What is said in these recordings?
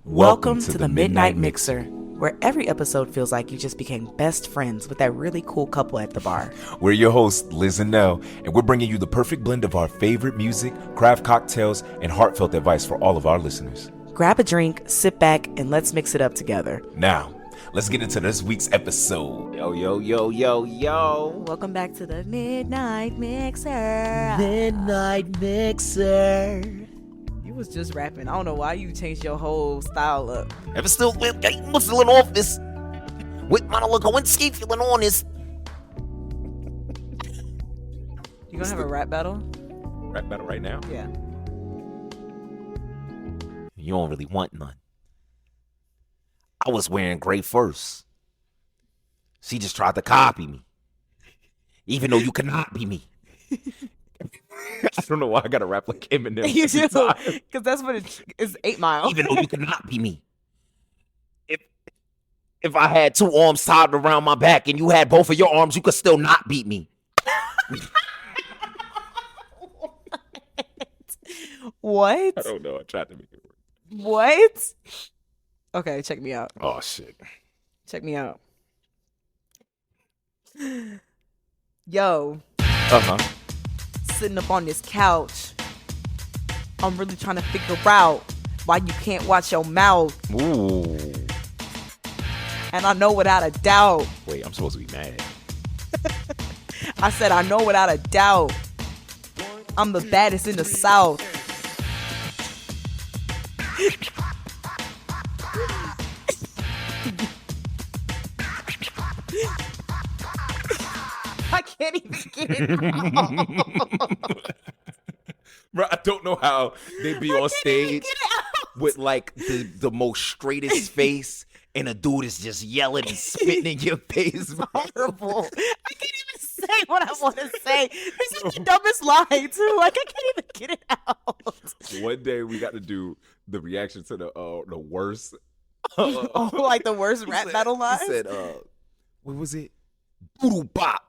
Welcome to the Midnight Mixer, where every episode feels like you just became best friends with that really cool couple at the bar. We're your hosts, Liz Nel, and we're bringing you the perfect blend of our favorite music, craft cocktails, and heartfelt advice for all of our listeners. Grab a drink, sit back, and let's mix it up together. Now, let's get into this week's episode. Yo. Welcome back to the Midnight Mixer. Midnight Mixer. You was just rapping. I don't know why you changed your whole style up. I'm still feeling office with Monica Lewinsky feeling honest. You gonna have a rap battle? Rap battle right now? Yeah. You don't really want none. I was wearing gray first. She just tried to copy me. Even though you cannot be me. I don't know why I gotta rap like Eminem. You do, because that's what it's 8 Mile. Even though you cannot be me. If I had 2 arms tied around my back and you had both of your arms, you could still not beat me. What? I don't know. I tried to make it work. What? Okay, check me out. Oh, shit. Check me out. Yo. Uh-huh. Sitting up on this couch. I'm really trying to figure out why you can't watch your mouth. Ooh. And I know without a doubt. Wait, I'm supposed to be mad. I said I know without a doubt. I'm the baddest in the South. I can't even get it out. Bro, I don't know how they be on stage with like the most straightest face and a dude is just yelling and spitting in your face. Horrible. I can't even say what I want to say. This is the dumbest lie too. Like I can't even get it out. One day we got to do the reaction to the worst. Oh, like the worst rap battle lines? He said, what was it? Doodle bop.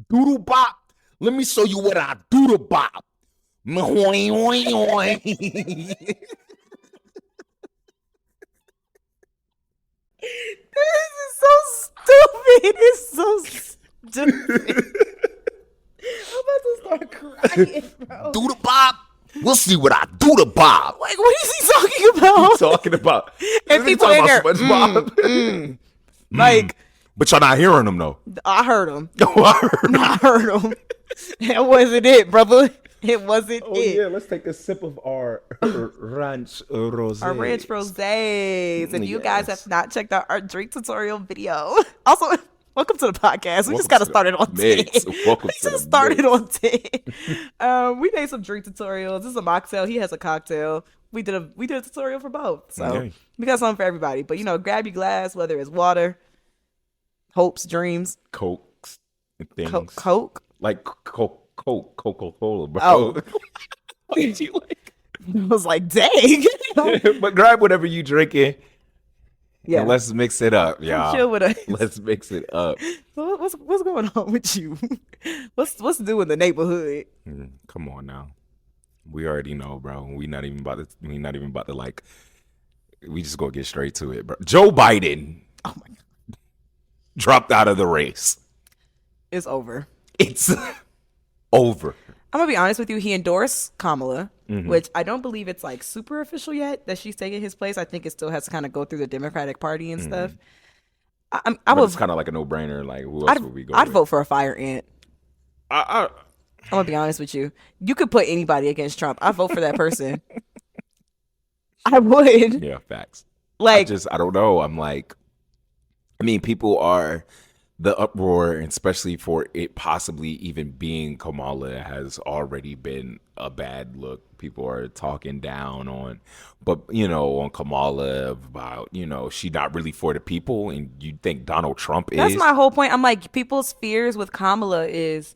Doodle bop. Let me show you what I doodle bop. This is so stupid. It's so stupid. I'm about to start crying, bro. Do the bop. We'll see what I do to Bob. Like, what is he talking about? Talking about And people in there, SpongeBob. like, But y'all not hearing them though. I heard him. I I heard him. That wasn't it, brother. It wasn't it. Yeah, let's take a sip of our ranch rosé. Our ranch rosés. And you guys Yes. have not checked out our drink tutorial video. Also, welcome to the podcast. We just got started on 10. Welcome We to just the started mix. on 10. We made some drink tutorials. This is a mocktail. He has a cocktail. We did a tutorial for both. So Okay. we got something for everybody. But grab your glass, whether it's water, hopes, dreams, Cokes and things. Coke. Like Coca-Cola, bro. Oh. What did you like? I was like, dang. But grab whatever you drinking. Yeah. And let's mix it up, y'all. Chill with us. Let's mix it up. What's going on with you? What's new in the neighborhood? Come on now. We already know, bro. We not even about to like. We just gonna get straight to it, bro. Joe Biden. Oh my God. Dropped out of the race. It's over. It's over. I'm gonna be honest with you. He endorsed Kamala, which I don't believe it's like super official yet that she's taking his place. I think it still has to kind of go through the Democratic Party and stuff. I But would. it's kind of like a no-brainer. Like, who else would we go I'd with? vote for a fire ant. I, I'm gonna be honest with you. You could put anybody against Trump. I vote for that person. I would. yeah, facts. Like, I don't know. I'm like, I mean, people are the uproar, and especially for it possibly even being Kamala, has already been a bad look. People are talking down on, but on Kamala about, she not really for the people, and you think Donald Trump is. that's my whole point. I'm like, people's fears with Kamala is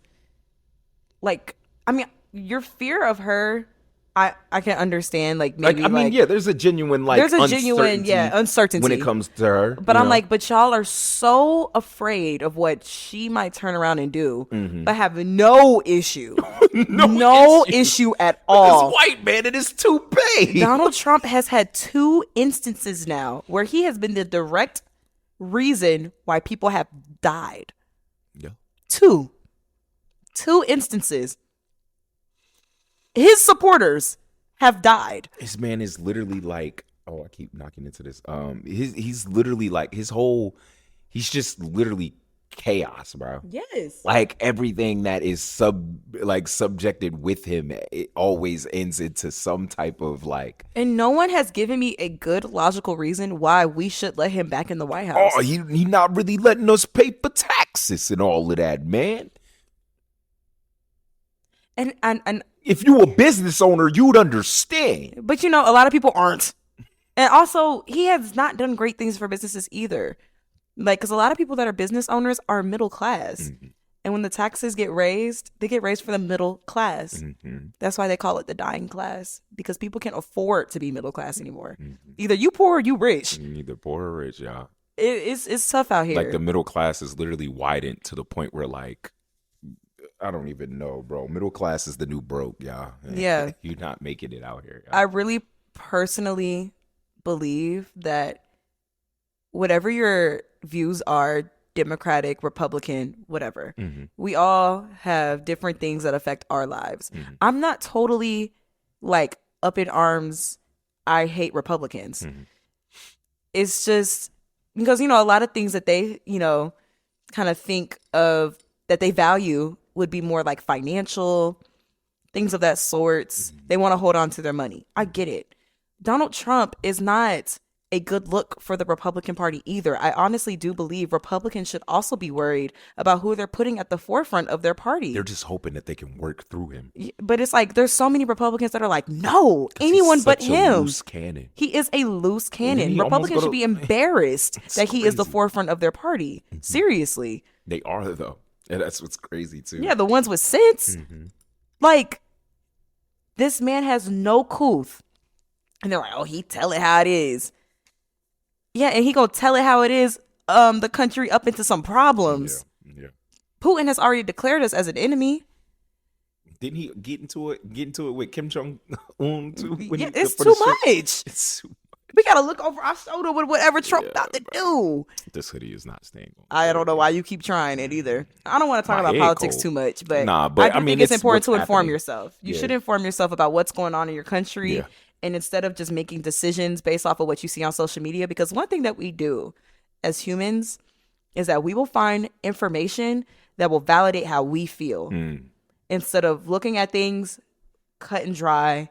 like, I mean, your fear of her I can understand like maybe Like, I mean, yeah, there's a genuine like there's a genuine uncertainty uncertainty when it comes to her. But you I'm know? like, but y'all are so afraid of what she might turn around and do, but have no issue, no issue at all. This white man, it is too big. Donald Trump has had 2 instances now where he has been the direct reason why people have died. Yeah. 2 instances. His supporters have died. This man is literally like, oh, I keep knocking into this. He's literally like he's just literally chaos, bro. Yes. Like everything that is subjected with him, it always ends into some type of like. And no one has given me a good logical reason why we should let him back in the White House. Oh, he not really letting us pay for taxes and all of that, man. And If you a business owner, you'd understand. but a lot of people aren't. And also, he has not done great things for businesses either. Like, because a lot of people that are business owners are middle class. And when the taxes get raised, they get raised for the middle class. That's why they call it the dying class, because people can't afford to be middle class anymore. Either you poor or you rich. Either poor or rich, y'all. It's tough out here. Like the middle class is literally widened to the point where like, I don't even know, bro. Middle class is the new broke, y'all. Yeah. You're not making it out here. I really personally believe that whatever your views are, Democratic, Republican, whatever, we all have different things that affect our lives. I'm not totally like up in arms, I hate Republicans. It's just because, a lot of things that they, kind of think of that they value would be more like financial, things of that sorts. They want to hold on to their money. I get it. Donald Trump is not a good look for the Republican Party either. I honestly do believe Republicans should also be worried about who they're putting at the forefront of their party. They're just hoping that they can work through him. But it's like there's so many Republicans that are like, no, anyone but him. Loose cannon. He is a loose cannon. He Republicans should be embarrassed that he is the crazy. forefront of their party. Seriously. They are though, and that's what's crazy too. Yeah, the ones with sense. Like, this man has no couth. And they're like, oh, he tell it how it is. Yeah, and he gonna tell it how it is, the country up into some problems. Yeah. Putin has already declared us as an enemy. Didn't he get into it with Kim Jong Un too? Yeah, it's too much. It's too We gotta look over our shoulder with whatever Trump about to do. This hoodie is not staying on. I don't know why you keep trying it either. I don't want to talk My about head politics cold. too much, but Nah, but I I do mean, think it's it's important to what's inform happening. yourself. You Yeah. should inform yourself about what's going on in your country. Yeah. And instead of just making decisions based off of what you see on social media, because one thing that we do as humans is that we will find information that will validate how we feel instead of looking at things cut and dry,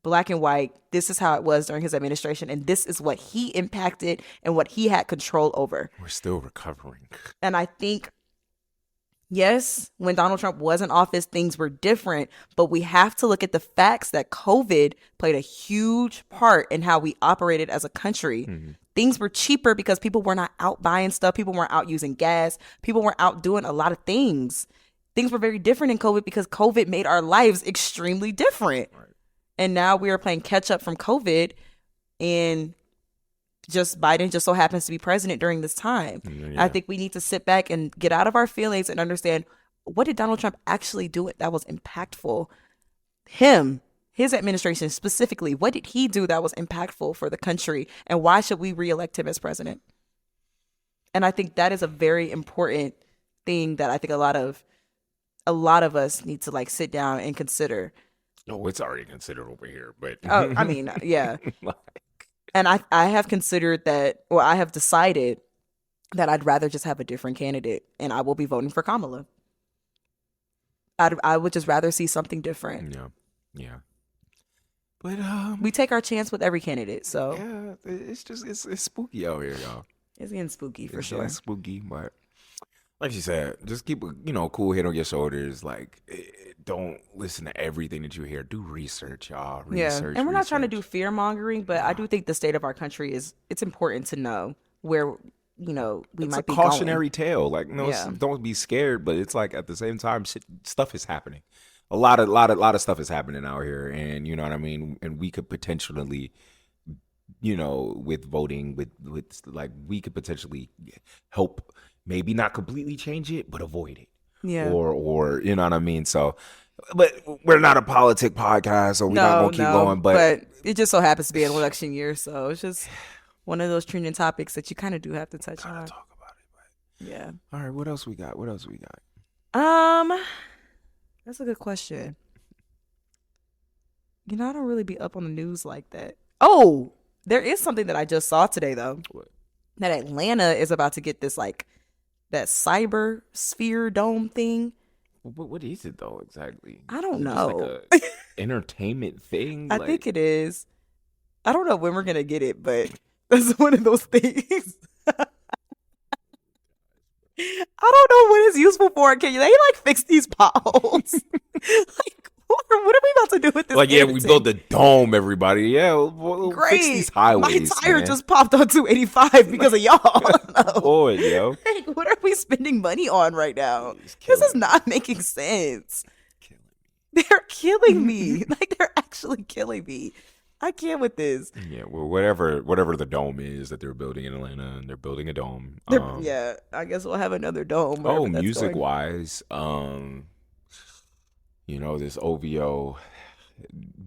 black and white. This is how it was during his administration, and this is what he impacted and what he had control over. We're still recovering. And I think, yes, when Donald Trump was in office, things were different, but we have to look at the facts that COVID played a huge part in how we operated as a country. Things were cheaper because people were not out buying stuff. People weren't out using gas. People weren't out doing a lot of things. Things were very different in COVID because COVID made our lives extremely different. Right. And now we are playing catch up from COVID, and just Biden just so happens to be president during this time. Yeah. I think we need to sit back and get out of our feelings and understand, what did Donald Trump actually do that was impactful? His administration specifically, what did he do that was impactful for the country? And why should we reelect him as president? And I think that is a very important thing that I think a lot of us need to like sit down and consider. No, it's already considered over here, but Oh, I mean, yeah. And I have considered that, or I have decided that I'd rather just have a different candidate, and I will be voting for Kamala. I would just rather see something different. yeah. But We take our chance with every candidate, so yeah, it's just it's spooky out here, y'all. it's getting spooky for It's sure. getting spooky, but like you said, just keep a cool head on your shoulders. Like, don't listen to everything that you hear. Do research, y'all. Research, And we're not trying to do research. fear mongering, but I do think the state of our country it's important to know where we It's might a be cautionary tale. Like, no, Yeah. don't be scared, but it's like at the same time, stuff is happening. a lot of stuff is happening out here, and you know what I mean. And we could potentially, with voting, with like we could potentially help, maybe not completely change it, but avoid it. Yeah. Or you know what I mean. So, but we're not a politic podcast, so we're not gonna keep going. But it just so happens to be an election year, so it's just one of those trending topics that you kind of do have to touch on. Talk about it. But... Yeah. All right. What else we got? That's a good question. I don't really be up on the news like that. Oh, there is something that I just saw today though. What? That Atlanta is about to get this like that cyber sphere dome thing. What is it though exactly? I don't Is it know. just like a entertainment thing. I think it is. I don't know when we're gonna get it, but that's one of those things. I don't know what it's useful for. Can they like fix these potholes? Like, what are we about to do with this? Like, yeah, we built the dome, everybody. Yeah, we'll Great. fix these highways. My tire man. just popped on 285 because of y'all. No. Boy, yo. Like, what are we spending money on right now? It's This is killing not making sense. They're killing me. Like, they're actually killing me. I can't with this. Yeah, well, whatever the dome is that they're building in Atlanta, and they're building a dome. Yeah, I guess we'll have another dome. Oh, wherever that's music going. wise, this OVO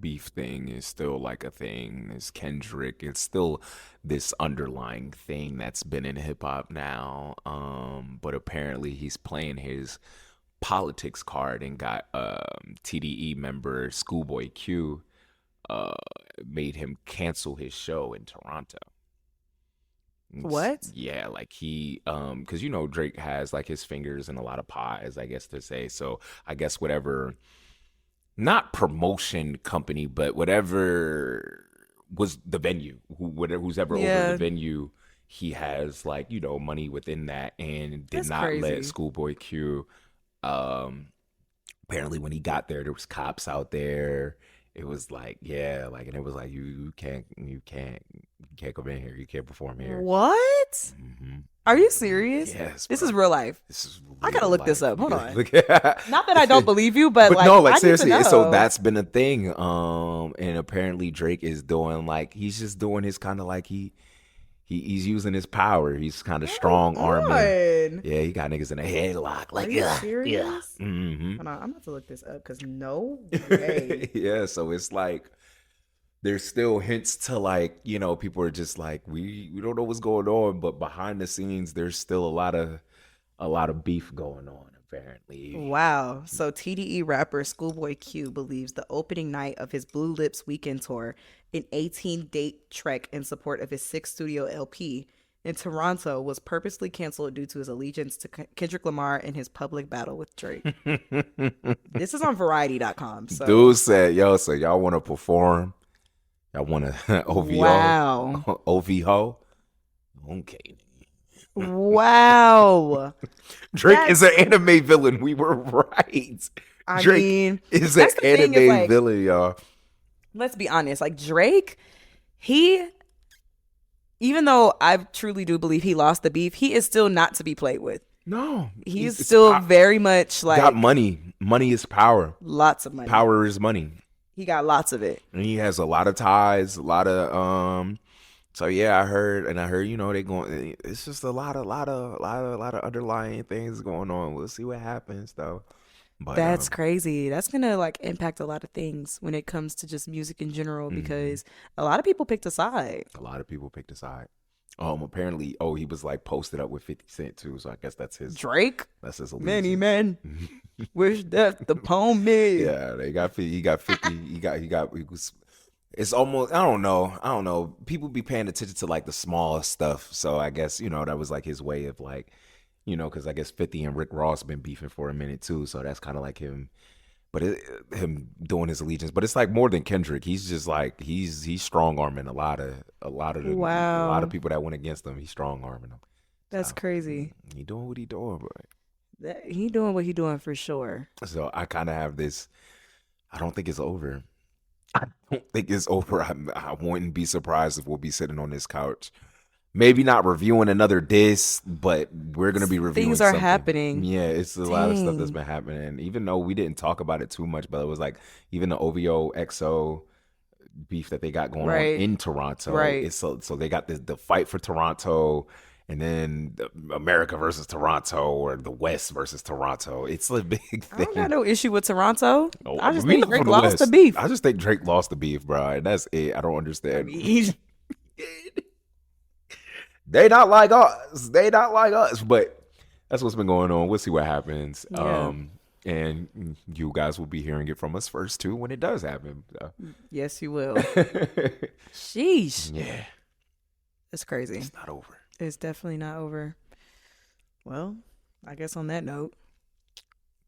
beef thing is still like a thing. This Kendrick, it's still this underlying thing that's been in hip hop now. But apparently he's playing his politics card and got TDE member Schoolboy Q made him cancel his show in Toronto. What? Yeah, like he because Drake has like his fingers in a lot of pies, I guess to say. So I guess whatever, not promotion company, but whatever was the venue, who's ever over the venue, he has like money within that, and did That's not crazy. let Schoolboy Q. Apparently when he got there was cops out there. It was like, yeah, like, and it was like, you can't come in here. You can't perform here. What? Mm-hmm. Are you serious? Yes. This bro. is real life. This is. I gotta look this up. Hold on. Look- Not that I don't believe you, but like, no, like I need to seriously. know. So that's been a thing. And apparently Drake is doing like he's just doing his kind of like he's using his power. He's kind of strong arming. Yeah, he got niggas in a headlock. Like, Are you serious? Mm-hmm. Hold on, I'm about to look this up because no way. Yeah, so it's like there's still hints to like people are just like we don't know what's going on, but behind the scenes there's still a lot of beef going on apparently. Wow. So TDE rapper Schoolboy Q believes the opening night of his Blue Lips weekend tour, an 18-date trek in support of his 6th studio LP in Toronto, was purposely canceled due to his allegiance to Kendrick Lamar and his public battle with Drake. This is on Variety.com. So. Dude said, "Yo, so y'all want to perform? Y'all want to OVO? Wow. OVO? Okay." Wow. Drake is an anime villain. We were right. Drake is an anime villain, y'all. Let's be honest. Like Drake, even though I truly do believe he lost the beef, he is still not to be played with. No. He's still very much like... got money. Money is power. Lots of money. Power is money. He got lots of it. And he has a lot of ties, a lot of so yeah, I heard they going. It's just a lot of underlying things going on. We'll see what happens though. But that's crazy. That's gonna like impact a lot of things when it comes to just music in general, because a lot of people picked a side. Apparently, he was like posted up with 50 Cent too. So I guess that's his Drake. That's his allegiance. Many men wish death upon me. Yeah, he got 50. He was. It's almost, I don't know. People be paying attention to like the small stuff. So I guess, that was like his way of like, because I guess 50 and Rick Ross been beefing for a minute too. So that's kind of like him, but him doing his allegiance. But it's like more than Kendrick. He's just like, he's strong arming a lot of people that went against him. He's strong arming them. That's crazy. He doing what he doing, bro. He doing what he doing for sure. So I kind of have this, I don't think it's over. I wouldn't be surprised if we'll be sitting on this couch maybe not reviewing another diss, but we're gonna be reviewing. Things are something. happening. Yeah, it's a lot of stuff that's been happening. Even though we didn't talk about it too much, but it was like even the OVO XO beef that they got going on in Toronto. Right. It's so they got the fight for Toronto, and then America versus Toronto, or the West versus Toronto. It's a big thing. I don't got no issue with Toronto. Oh, I just we think not Drake from the lost West. the beef. I just think Drake lost the beef, bro. And that's it. I don't understand. They not like us. They not like us. But that's what's been going on. We'll see what happens. Yeah. And you guys will be hearing it from us first too when it does happen. So. Yes, you will. Sheesh. Yeah. It's crazy. It's not over. It's definitely not over. Well, I guess on that note,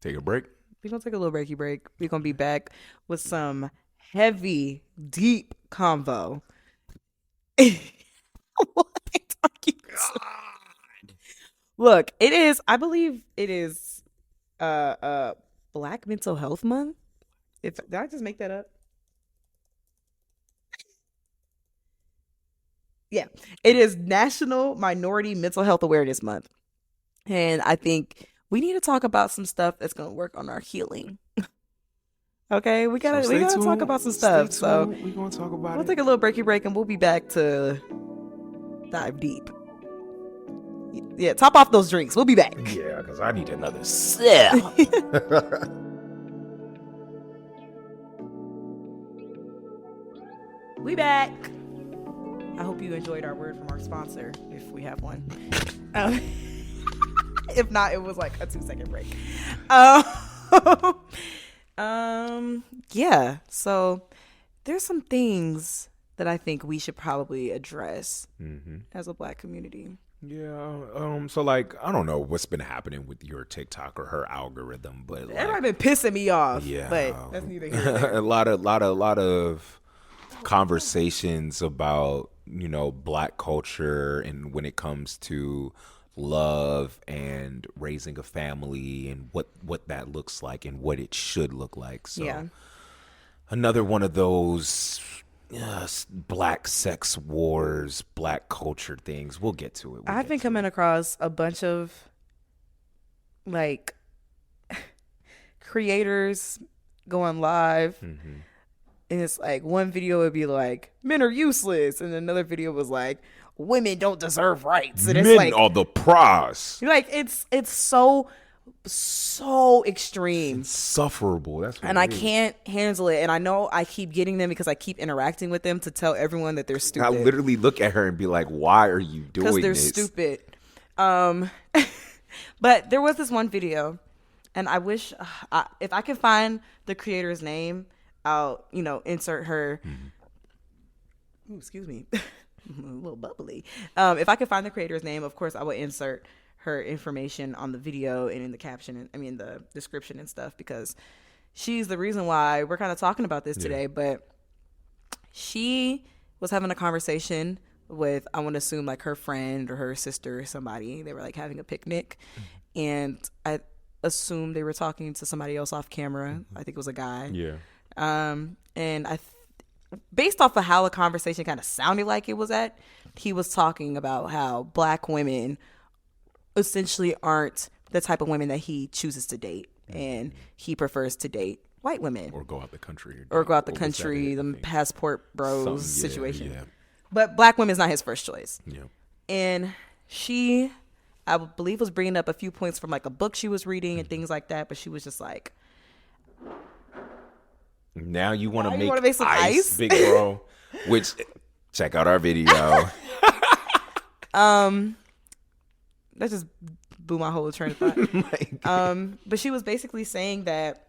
take a break. We're going to take a little breaky break. We're going to be back with some heavy, deep convo. What are you saying? Look, it is, I believe it is Black Mental Health Month. Did I just make that up? Yeah, it is National Minority Mental Health Awareness Month. And I think we need to talk about some stuff that's going to work on our healing. Okay, we gotta talk about some stuff. So we're gonna talk about we'll take a little breaky break and we'll be back to dive deep. Yeah, top off those drinks. We'll be back. Yeah, because I need another sip. We back. I hope you enjoyed our word from our sponsor, if we have one. If not, it was like a 2-second break. Yeah. So there's some things that I think we should probably address as a Black community. Yeah. So like, I don't know what's been happening with your TikTok or her algorithm, but like, everybody been pissing me off. Yeah. But that's neither here nor there. a lot of conversations about, you know, Black culture and when it comes to love and raising a family and what that looks like and what it should look like. So Yeah. another one of those Black sex wars, Black culture things. We'll get to it. I've been coming across a bunch of like creators going live. And it's like one video would be like, men are useless. And another video was like, women don't deserve rights. And it's Men like, are the prize. like it's so extreme. It's insufferable. That's what And it I is. can't handle it. And I know I keep getting them because I keep interacting with them to tell everyone that they're stupid. I literally look at her and be like, why are you doing this? Because they're stupid. But there was this one video, and I wish if I can find the creator's name, I'll, insert her. Ooh, excuse me. I'm a little bubbly. If I can find the creator's name, of course, I will insert her information on the video and in the caption, the description and stuff, because she's the reason why we're kind of talking about this today. But she was having a conversation with, I want to assume, like her friend or her sister or somebody. They were like having a picnic, and I assumed they were talking to somebody else off camera. I think it was a guy. Yeah. And based off of how the conversation kind of sounded like it was at, he was talking about how Black women essentially aren't the type of women that he chooses to date, and he prefers to date white women Or go out the country. or go out the What was that? country, the passport bros Something, situation. Yeah. But Black women is not his first choice. Yeah. And she, I believe, was bringing up a few points from like a book she was reading and things like that. But she was just like, Now you want to you wanna make some ice? big bro. Which, check out our video. that just blew my whole train of thought. But she was basically saying that,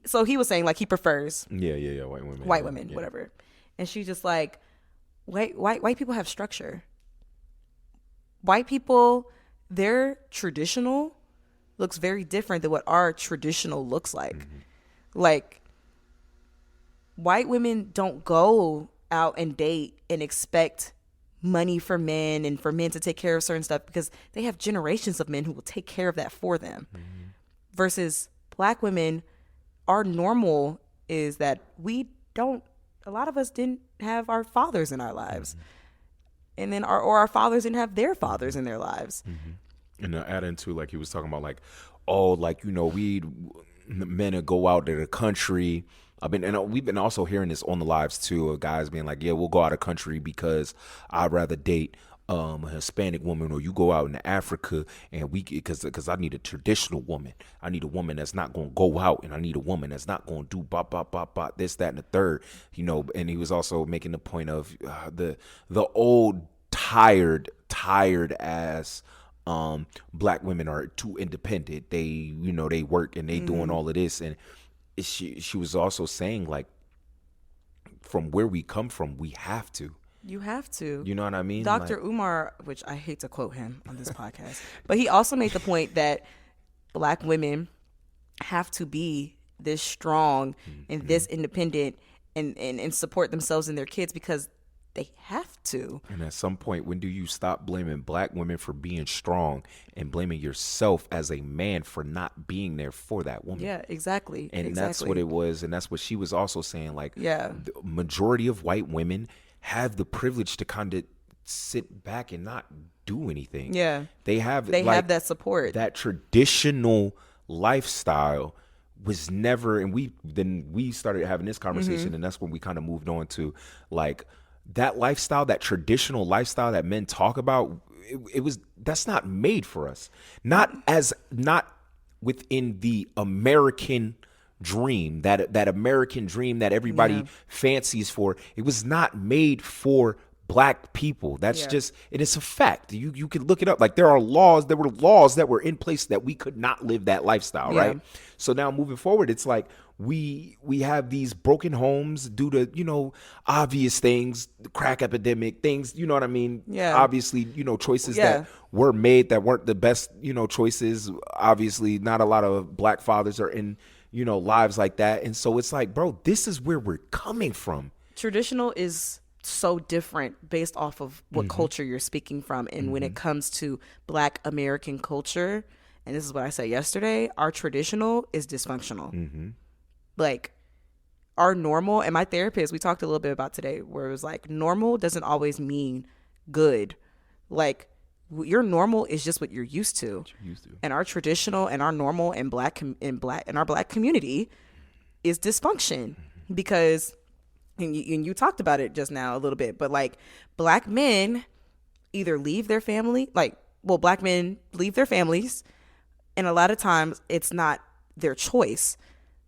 so he was saying like he prefers Yeah. White women. Yeah. whatever. And she's just like, white people have structure. White people, their traditional looks very different than what our traditional looks like. Like, white women don't go out and date and expect money for men and for men to take care of certain stuff, because they have generations of men who will take care of that for them. Versus Black women, our normal is that a lot of us didn't have our fathers in our lives. and then our fathers didn't have their fathers in their lives. And to add into, like, he was talking about, like, oh, like, you know, men would go out to the country. We've been also hearing this on the lives too, of guys being like, yeah, we'll go out of country because I'd rather date a Hispanic woman, or you go out into Africa and because I need a traditional woman. I need a woman that's not going to go out, and I need a woman that's not going to do this, that, and the third, you know. And he was also making the point of the old tired ass black women are too independent. They, you know, they work and they doing all of this. And she was also saying, like, from where we come from, we have to. You have to. You know what I mean? Dr. Umar, which I hate to quote him on this podcast, but he also made the point that black women have to be this strong and this independent and support themselves and their kids because they have to. And at some point, when do you stop blaming black women for being strong and blaming yourself as a man for not being there for that woman? Yeah, exactly. And that's what it was. And that's what she was also saying. Like, yeah, the majority of white women have the privilege to kind of sit back and not do anything. Yeah. They have that support. That traditional lifestyle was never, and we started having this conversation, and that's when we kind of moved on to, like, that lifestyle, that traditional lifestyle that men talk about, that's not made for us. Not within the American dream, that American dream that everybody fancies for. It was not made for black people. That's just, it is a fact. You can look it up. Like, there were laws that were in place that we could not live that lifestyle, right? So now moving forward, it's like we have these broken homes due to, you know, obvious things, the crack epidemic, things, you know what I mean? Yeah. Obviously, you know, choices that were made that weren't the best, you know, choices. Obviously, not a lot of black fathers are in, you know, lives like that. And so it's like, bro, this is where we're coming from. Traditional is so different based off of what culture you're speaking from. And when it comes to black American culture, and this is what I said yesterday, our traditional is dysfunctional. Like, our normal, and my therapist, we talked a little bit about today, where it was like, normal doesn't always mean good. Like, your normal is just what you're used to. And our traditional and our normal and our black community is dysfunction, because and you talked about it just now a little bit, but like, black men either leave their family, black men leave their families, and a lot of times it's not their choice.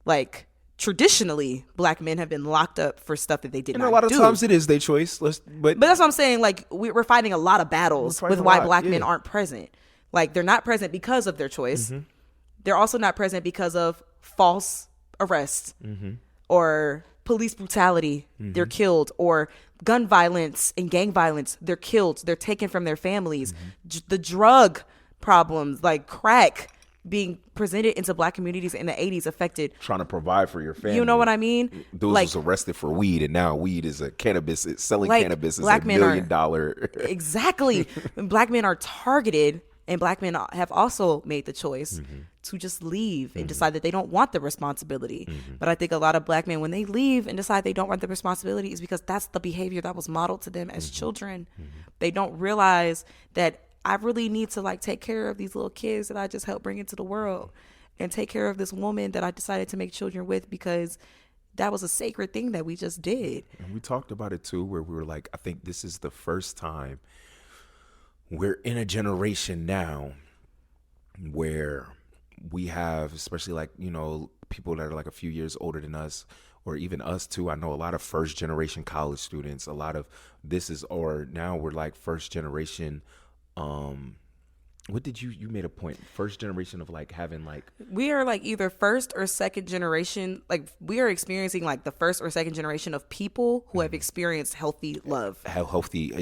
Like, traditionally, black men have been locked up for stuff that they did not do. And a lot of times it is their choice. But that's what I'm saying. Like, we're fighting a lot of battles with why black men aren't present. Like, they're not present because of their choice. They're also not present because of false arrests or police brutality. They're killed. Or gun violence and gang violence. They're killed. They're taken from their families. The drug problems, like crack, being presented into black communities in the 80s affected trying to provide for your family. You know what I mean? Those was arrested for weed, and now weed is selling cannabis is $1 million. Exactly. Black men are targeted, and black men have also made the choice to just leave and decide that they don't want the responsibility. But I think a lot of black men, when they leave and decide they don't want the responsibility, is because that's the behavior that was modeled to them as children. They don't realize that I really need to, like, take care of these little kids that I just helped bring into the world, and take care of this woman that I decided to make children with, because that was a sacred thing that we just did. And we talked about it too, where we were like, I think this is the first time we're in a generation now where we have, especially, like, you know, people that are like a few years older than us, or even us too. I know a lot of first generation college students, a lot of now we're like first generation. What did you made a point, first generation of, like, having, like, we are like either first or second generation, like, we are experiencing like the first or second generation of people who have experienced healthy love. Healthy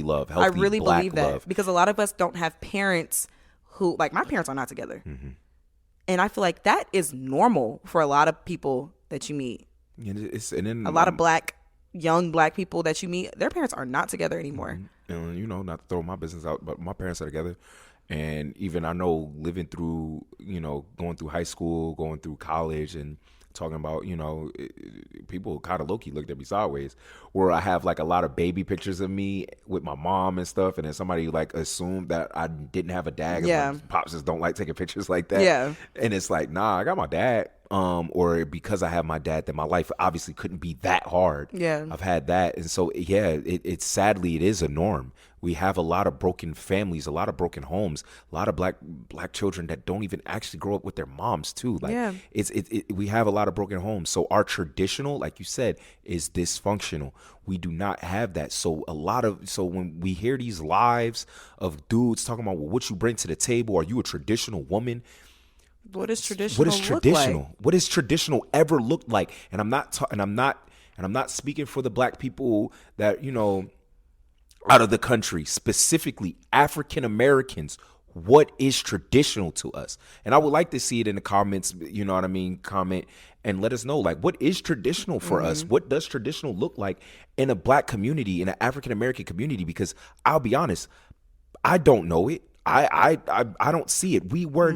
love. I really believe that love. Because a lot of us don't have parents who, like, my parents are not together, and I feel like that is normal for a lot of people that you meet. And a lot of young black people that you meet, their parents are not together anymore. And, you know, not to throw my business out, but my parents are together. And even I know living through, you know, going through high school, going through college, and talking about, people kind of low-key looked at me sideways, where I have like a lot of baby pictures of me with my mom and stuff, and then somebody like assumed that I didn't have a dad. 'Cause Yeah. my pops just don't like taking pictures like that. Yeah. And it's like, nah, I got my dad. Or because I have my dad, that my life obviously couldn't be that hard. Yeah. I've had that. And so, yeah, it's sadly, it is a norm. We have a lot of broken families, a lot of broken homes, a lot of black children that don't even actually grow up with their moms too. Like, Yeah. We have a lot of broken homes. So our traditional, like you said, is dysfunctional. We do not have that. So when we hear these lives of dudes talking about, well, what you bring to the table, are you a traditional woman? What does traditional What is traditional? look like? What does traditional ever look like? And I'm not speaking for the black people that, out of the country, specifically African Americans. What is traditional to us? And I would like to see it in the comments, you know what I mean? Comment and let us know, like, what is traditional for us? What does traditional look like in a black community, in an African American community? Because I'll be honest, I don't know it. I don't see it. We're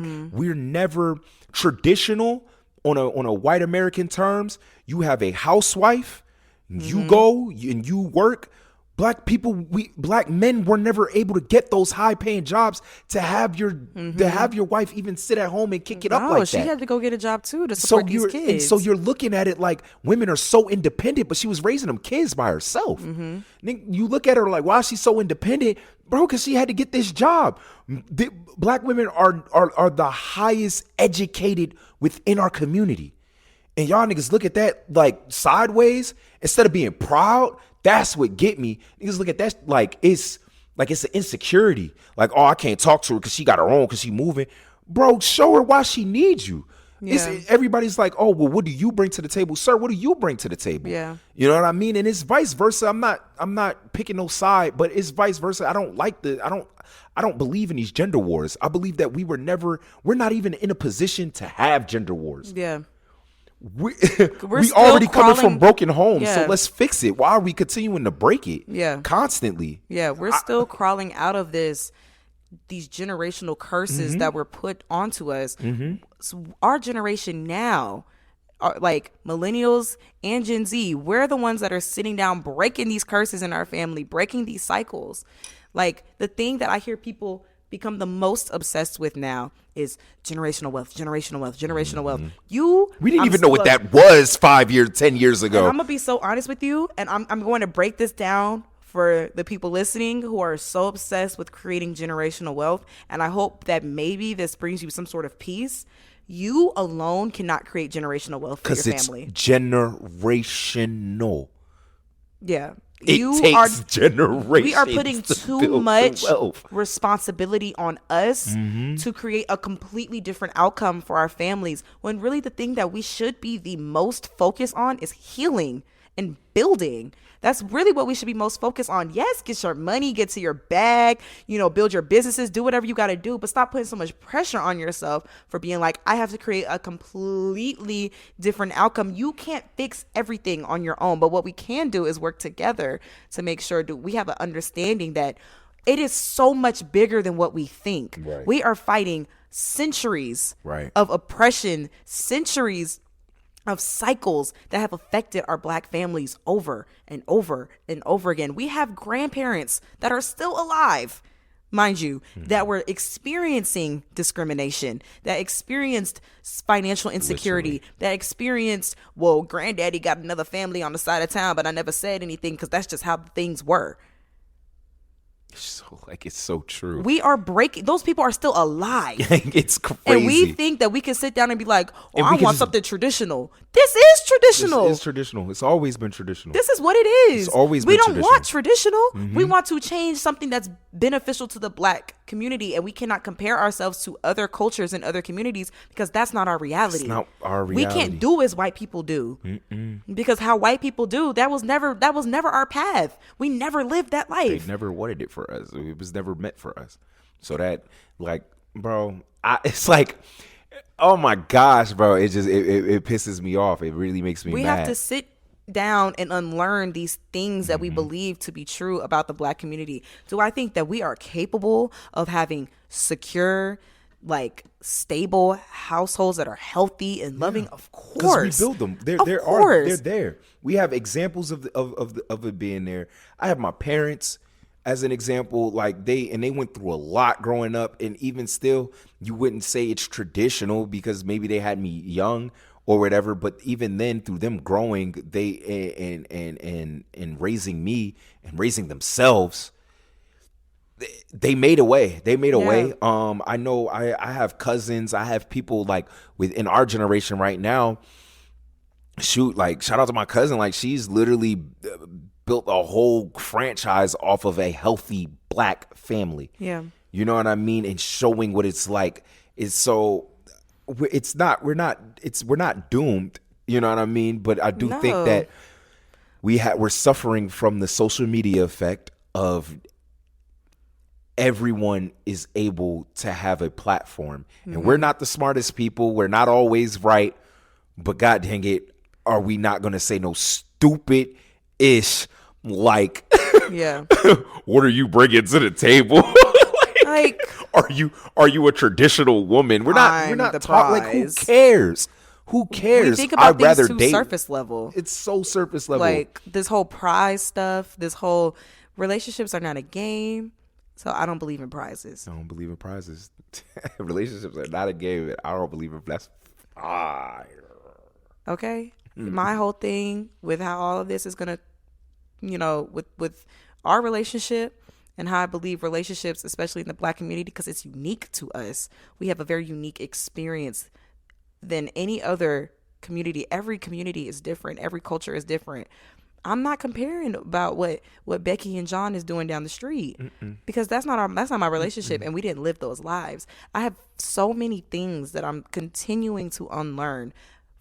never traditional on a white American terms. You have a housewife, you go and you work. Black men were never able to get those high paying jobs to have your wife even sit at home and kick it up like that. She had to go get a job too to support these kids. And so you're looking at it like women are so independent, but she was raising them kids by herself. You look at her like, why is she so independent? Bro, because she had to get this job. Black women are the highest educated within our community. And y'all niggas look at that like sideways instead of being proud. That's what get me. Niggas look at that like it's an insecurity. Like, oh, I can't talk to her because she got her own, because she moving. Bro, show her why she needs you. Yeah. Everybody's like, oh, well, what do you bring to the table? Sir, what do you bring to the table? Yeah. You know what I mean? And it's vice versa. I'm not picking no side, but it's vice versa. I don't believe in these gender wars. I believe that we're not even in a position to have gender wars. Yeah. We still already coming from crawling- broken homes, Yeah. so let's fix it. Why are we continuing to break it? Yeah. Constantly. Yeah, we're still crawling out of these generational curses that were put onto us. So our generation now, like millennials and Gen Z, we're the ones that are sitting down breaking these curses in our family, breaking these cycles. Like, the thing that I hear people become the most obsessed with now is generational wealth, generational wealth, generational wealth. We didn't even know what that was 5 years, 10 years ago. I'm gonna be so honest with you, and I'm going to break this down for the people listening who are so obsessed with creating generational wealth. And I hope that maybe this brings you some sort of peace. You alone cannot create generational wealth for your family. Because it's generational. Yeah. It takes generations. We are putting to too build much wealth. responsibility on us to create a completely different outcome for our families, when really the thing that we should be the most focused on is healing and building. That's really what we should be most focused on. Yes, get your money, get to your bag, build your businesses, do whatever you got to do, but stop putting so much pressure on yourself for being like, I have to create a completely different outcome. You can't fix everything on your own, but what we can do is work together to make sure that we have an understanding that it is so much bigger than what we think. Right. We are fighting centuries Right. of oppression, centuries of cycles that have affected our black families over and over and over again. We have grandparents that are still alive, mind you, that were experiencing discrimination, that experienced financial insecurity, that experienced, well, granddaddy got another family on the side of town, but I never said anything because that's just how things were. It's so true. We are breaking, those people are still alive. It's crazy. And we think that we can sit down and be like, oh, And I we can want just- something traditional. This is traditional. It's traditional. It's always been traditional. This is what it is. It's always we been don't want traditional. We want to change something that's beneficial to the black community, and we cannot compare ourselves to other cultures and other communities because that's not our reality. It's not our We reality. can't do as white people do because how white people do, that was never our path. We never lived that They life. never wanted it for us. It was never meant for us. So that, like, bro, it's like, oh my gosh, bro. It just it pisses me off. It really makes me We mad. have to sit down and unlearn these things that we believe to be true about the black community. Do I think that we are capable of having secure, like stable households that are healthy and loving? Of Because course. we build them. Of course. They're there. We have examples of it being there. I have my parents as an example. Like they went through a lot growing up, and even still, you wouldn't say it's traditional because maybe they had me young or whatever. But even then, through them growing, they and raising me and raising themselves, they made a way. They made a way. I know I have cousins. I have people like within our generation right now. Shoot, like shout out to my cousin. Like she's literally built a whole franchise off of a healthy black family. Yeah. You know what I mean? And showing what it's like is so. We're not doomed. You know what I mean? But I do think that we're suffering from the social media effect of everyone is able to have a platform. And we're not the smartest people. We're not always right. But God dang it, are we not going to say no stupid-ish like, Yeah. what are you bringing to the table? Like, are you a traditional woman? We're not talking like, who cares? Who cares? We think about I'd rather things too date. surface level. It's so surface level. Like this whole prize stuff, this whole relationships are not a game. So I don't believe in prizes. I don't believe in prizes. Relationships are not a game. I don't believe in that's fire. Okay. My whole thing with how all of this is gonna, with our relationship and how I believe relationships, especially in the black community, because it's unique to us. We have a very unique experience than any other community. Every community is different. Every culture is different. I'm not comparing about what Becky and John is doing down the street because that's not my relationship, and we didn't live those lives. I have so many things that I'm continuing to unlearn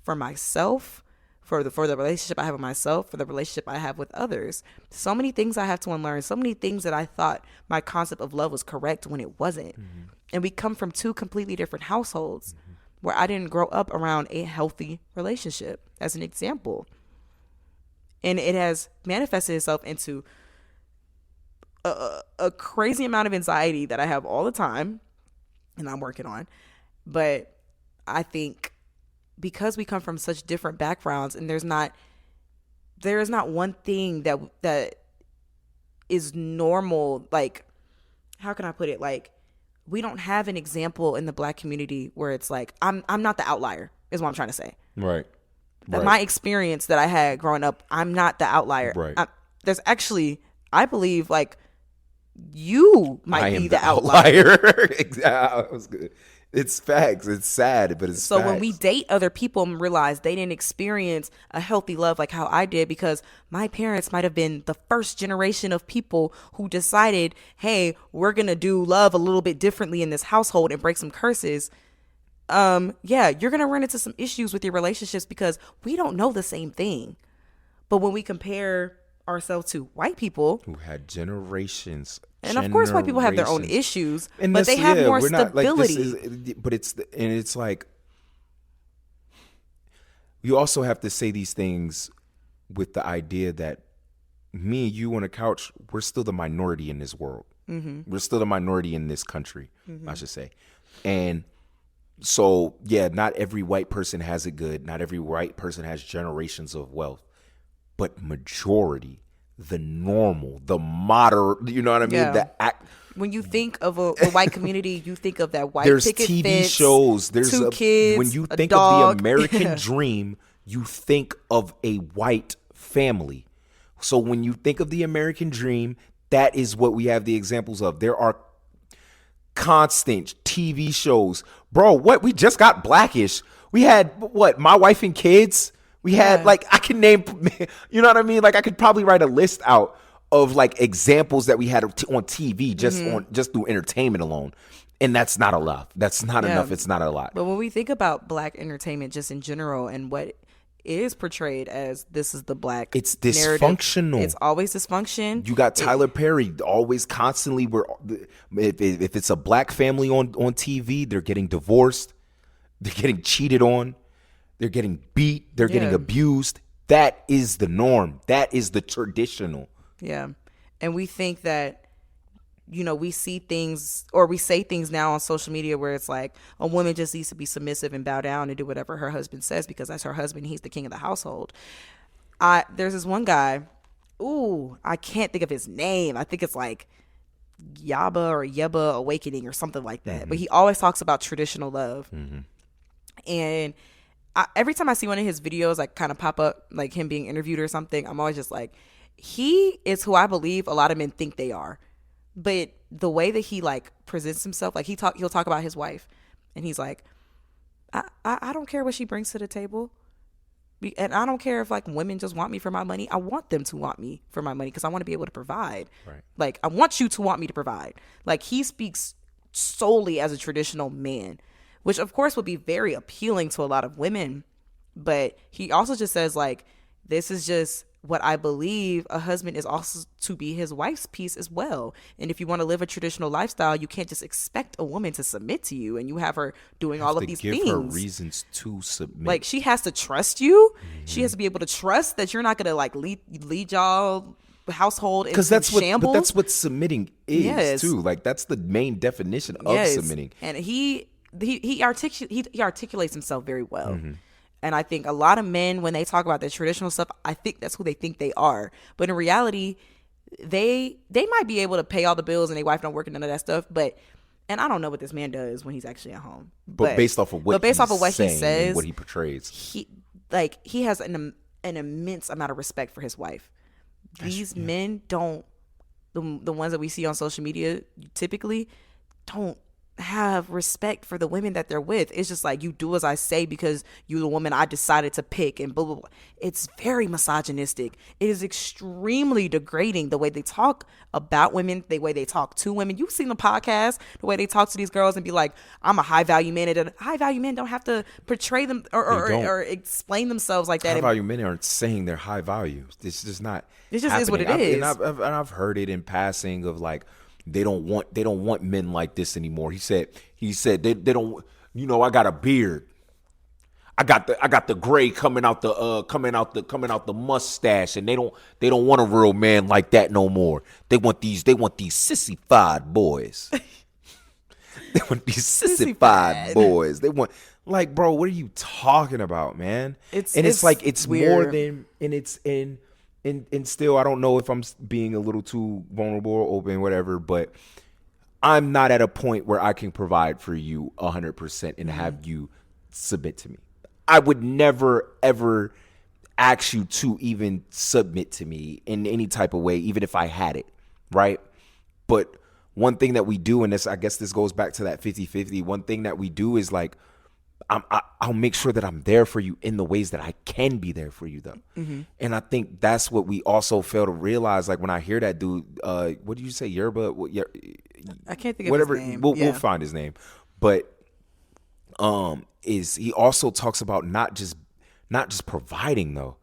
for myself, for the relationship I have with myself, for the relationship I have with others. So many things I have to unlearn. So many things that I thought my concept of love was correct when it wasn't. And we come from two completely different households where I didn't grow up around a healthy relationship, as an example. And it has manifested itself into a crazy amount of anxiety that I have all the time and I'm working on. But I think because we come from such different backgrounds and there is not one thing that is normal. Like, how can I put it? Like, we don't have an example in the black community where it's like, I'm not the outlier is what I'm trying to say. Right. My experience that I had growing up, I'm not the outlier. Right. There's actually, I believe, like, you might be the outlier. Exactly. That was good. It's facts. It's sad, but it's so facts. when we date other people and realize they didn't experience a healthy love like how I did, because my parents might have been the first generation of people who decided, hey, we're going to do love a little bit differently in this household and break some curses. Yeah, you're going to run into some issues with your relationships because we don't know the same thing. But when we compare ourselves to white people who had generations, and of course white people have their own issues, but they have more stability. It's like you also have to say these things with the idea that me and you on a couch, we're still the minority in this world. We're still the minority in this country, I should say. And so, yeah, not every white person has it good. Not every white person has generations of wealth. But majority, the normal, the moderate, you know what I mean? Yeah. When you think of a white community, you think of that white there's picket TV fence, shows. There's two kids, when you a think dog. of the American dream, you think of a white family. So when you think of the American dream, that is what we have the examples of. There are constant TV shows. Bro, what? We just got Blackish. We had, what, My Wife and Kids? We had, like, I can name, you know what I mean? Like, I could probably write a list out of, like, examples that we had on TV just through entertainment alone. And that's not enough. That's not enough. It's not a lot. But when we think about black entertainment just in general and what is portrayed as this is the black it's dysfunctional narrative, it's always dysfunction. You got Tyler Perry always constantly if it's a black family on TV, they're getting divorced, they're getting cheated on, they're getting beat, they're getting abused. That is the norm. That is the traditional. Yeah. And we think that we see things, or we say things now on social media where it's like a woman just needs to be submissive and bow down and do whatever her husband says because that's her husband. He's the king of the household. There's this one guy. Ooh, I can't think of his name. I think it's like Yeba Awakening or something like that. But he always talks about traditional love. And every time I see one of his videos like kind of pop up, like him being interviewed or something, I'm always just like, he is who I believe a lot of men think they are. But the way that he like presents himself, like he'll talk about his wife, and he's like, I don't care what she brings to the table. And I don't care if like women just want me for my money. I want them to want me for my money because I want to be able to provide. Right. Like, I want you to want me to provide. Like, he speaks solely as a traditional man, which of course would be very appealing to a lot of women. But he also just says like, this is just what I believe. A husband is also to be his wife's piece as well. And if you want to live a traditional lifestyle, you can't just expect a woman to submit to you and you have her doing all of these things. Give her reasons to submit. Like, she has to trust you. She has to be able to trust that you're not going to like lead y'all household into shambles. But that's what submitting is too. Like, that's the main definition of submitting. And he articulates himself very well. And I think a lot of men, when they talk about the traditional stuff, I think that's who they think they are. But in reality, they might be able to pay all the bills and their wife don't work and none of that stuff. And I don't know what this man does when he's actually at home. But based off of what he says and what he portrays, he has an immense amount of respect for his wife. These men don't, the ones that we see on social media typically don't have respect for the women that they're with. It's just like, you do as I say because you're the woman I decided to pick, and blah blah blah. It's very misogynistic. It is extremely degrading the way they talk about women, the way they talk to women. You've seen the podcast, the way they talk to these girls and be like, I'm a high value man, and high value men don't have to portray them or explain themselves like that. High value men aren't saying they're high value. It's just not. It just is what it is. And I've heard it in passing of like, they don't want men like this anymore. He said they don't, I got a beard. I got the gray coming out the mustache, and they don't want a real man like that no more. They want these sissified boys. They want these sissified boys. They want, like, bro, what are you talking about, man? It's weird. More than, and still, I don't know if I'm being a little too vulnerable or open, whatever, but I'm not at a point where I can provide for you 100% and have you submit to me. I would never, ever ask you to even submit to me in any type of way, even if I had it, right? But one thing that we do, and I guess this goes back to that 50-50, one thing that we do is like, I'll make sure that I'm there for you in the ways that I can be there for you, though. And I think that's what we also fail to realize. Like, when I hear that dude, what did you say, Yerba? I can't think of his name. We'll find his name. But is he also talks about not just providing, though.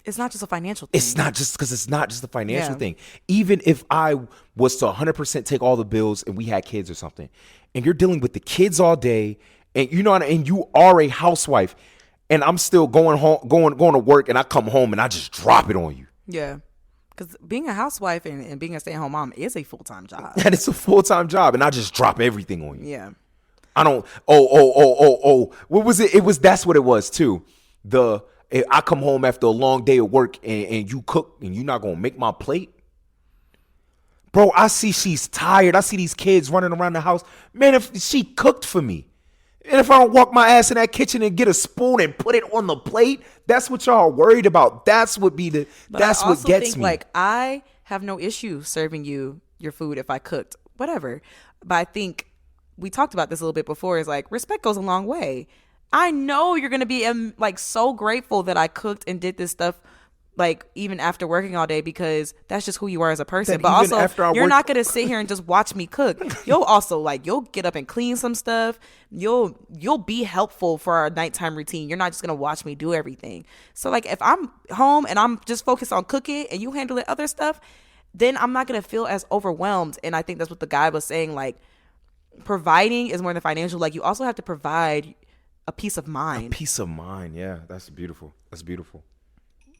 It's not just a financial thing. It's not just a financial thing. Even if I was to 100% take all the bills and we had kids or something, and you're dealing with the kids all day, and and you are a housewife, and I'm still going to work, and I come home and I just drop it on you. Yeah, because being a housewife and being a stay-at-home mom is a full-time job. And it's a full-time job, and I just drop everything on you. Yeah. I don't. What was it? That's what it was too. I come home after a long day of work, and you cook, and you're not gonna make my plate. Bro, I see she's tired. I see these kids running around the house. Man, if she cooked for me, and if I don't walk my ass in that kitchen and get a spoon and put it on the plate, that's what y'all are worried about. That's what gets me. Like, I have no issue serving you your food if I cooked, whatever. But I think we talked about this a little bit before. Is like, respect goes a long way. I know you're gonna be like so grateful that I cooked and did this stuff, like, even after working all day, because that's just who you are as a person. But also, you're not gonna sit here and just watch me cook. You'll also, like, you'll get up and clean some stuff. You'll be helpful for our nighttime routine. You're not just gonna watch me do everything. So, like, if I'm home and I'm just focused on cooking and you handling other stuff, then I'm not gonna feel as overwhelmed. And I think that's what the guy was saying. Like, providing is more than financial. Like, you also have to provide a peace of mind. A peace of mind, yeah. That's beautiful. That's beautiful.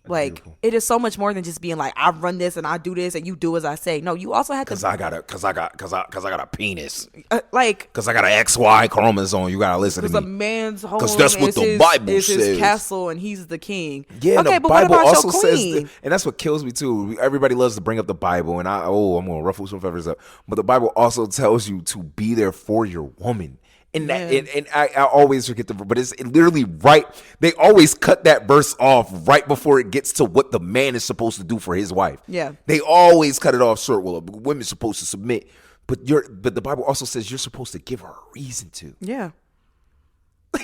Like, beautiful. it is so much more than just being like, I run this and I do this and you do as I say. No, you also have to. Cause I got a penis. Like, Cause I got an XY chromosome. You gotta listen to because a me. man's home that's what is the his, Bible is his says. castle and he's the king. Yeah, okay, and the but Bible what about also your says, queen? and that's what kills me too. Everybody loves to bring up the Bible, and I'm gonna ruffle some feathers up. But the Bible also tells you to be there for your woman. And that, and I always forget but it's literally right. They always cut that verse off right before it gets to what the man is supposed to do for his wife. Yeah. They always cut it off short. Well, women's supposed to submit, but the Bible also says you're supposed to give her a reason to. Yeah.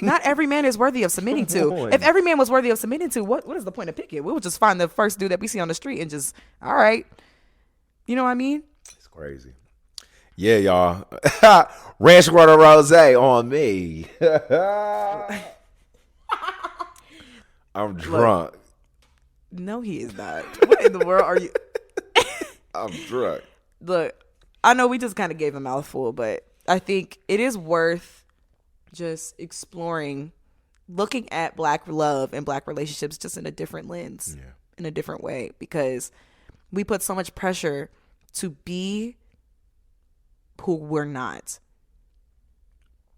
Not every man is worthy of submitting to. If every man was worthy of submitting to, what is the point of picking? We would just find the first dude that we see on the street and just, all right. You know what I mean? It's crazy. Yeah, y'all. Ranch water rose on me. I'm drunk. No, he is not. What in the world are you? I'm drunk. Look, I know we just kind of gave a mouthful, but I think it is worth just exploring, looking at Black love and Black relationships just in a different lens, in a different way, because we put so much pressure to be who we're not.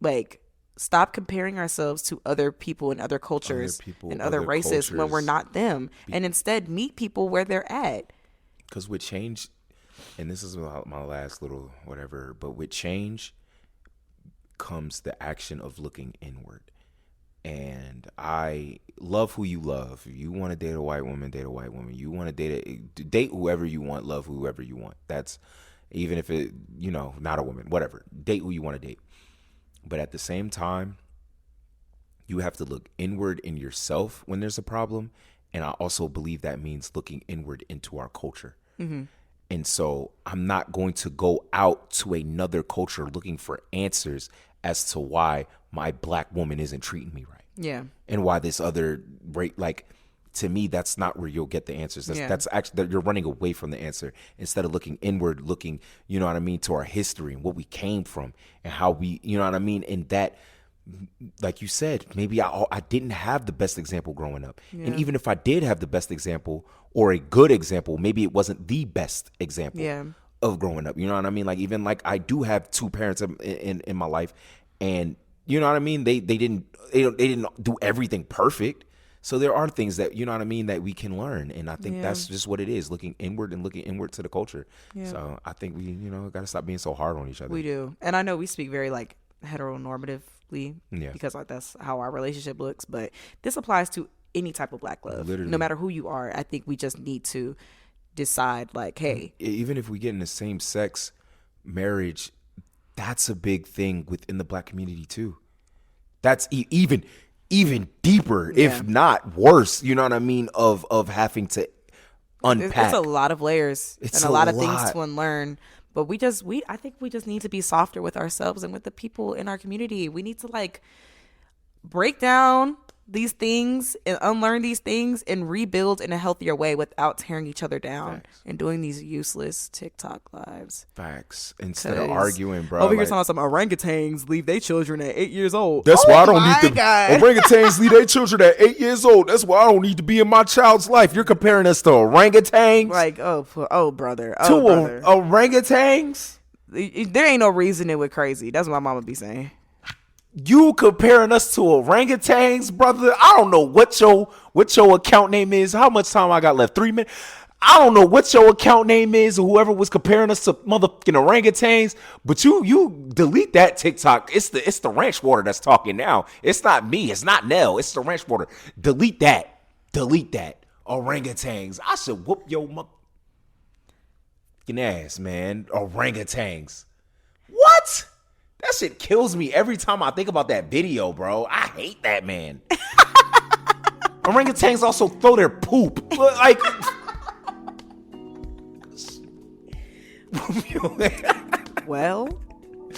Like, stop comparing ourselves to other people and other cultures and other races when we're not them, and instead meet people where they're at. Because with change, and this is my last little whatever, but with change comes the action of looking inward. And I love who you love. If you want to date a white woman, date a white woman. You want to date whoever you want, love whoever you want. That's even if it, not a woman, whatever. Date who you want to date. But at the same time, you have to look inward in yourself when there's a problem. And I also believe that means looking inward into our culture. Mm-hmm. And so I'm not going to go out to another culture looking for answers as to why my Black woman isn't treating me right. Yeah. And why this other to me, that's not where you'll get the answers. That's actually, you're running away from the answer instead of looking inward, looking, to our history and what we came from and how we, and that, like you said, maybe I didn't have the best example growing up. Yeah. And even if I did have the best example or a good example, maybe it wasn't the best example of growing up. You know what I mean? Like, even like I do have two parents in my life, and you know what I mean? They didn't do everything perfect. So there are things that, that we can learn. And I think that's just what it is, looking inward and looking inward to the culture. Yeah. So I think we, got to stop being so hard on each other. We do. And I know we speak very like heteronormatively because that's how our relationship looks. But this applies to any type of Black love. Literally. No matter who you are. I think we just need to decide like, hey. Even if we get in the same sex marriage, that's a big thing within the Black community too. That's even deeper, if not worse, you know what I mean, of having to unpack. It's a lot of layers and a lot of things to unlearn. But I think we just need to be softer with ourselves and with the people in our community. We need to like break down these things and unlearn these things and rebuild in a healthier way without tearing each other down. Facts. And doing these useless TikTok lives. Facts. Instead of arguing, bro. Over here talking about some orangutans leave their children at 8 years old. That's why I don't need orangutans leave their children at 8 years old. That's why I don't need to be in my child's life. You're comparing us to orangutans? Like, brother. Orangutans? There ain't no reasoning with crazy. That's what my mama be saying. You comparing us to orangutans, brother? I don't know what your account name is. How much time I got left? 3 minutes? I don't know what your account name is or whoever was comparing us to motherfucking orangutans, but you delete that TikTok. It's the ranch water that's talking now. It's not me. It's not Nell. It's the ranch water. Delete that. Orangutans. I should whoop your motherfucking ass, man. Orangutans. What? That shit kills me every time I think about that video, bro. I hate that, man. Orangutans also throw their poop. Like, well,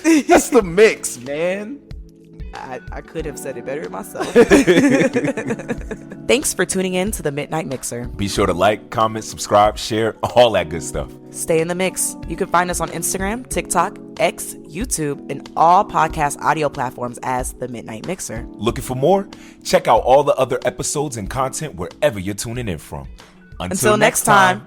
that's the mix, man. I could have said it better myself. Thanks for tuning in to the Midnight Mixer. Be sure to like, comment, subscribe, share, all that good stuff. Stay in the mix. You can find us on Instagram, TikTok, X, YouTube, and all podcast audio platforms as the Midnight Mixer. Looking for more? Check out all the other episodes and content wherever you're tuning in from. Until next time.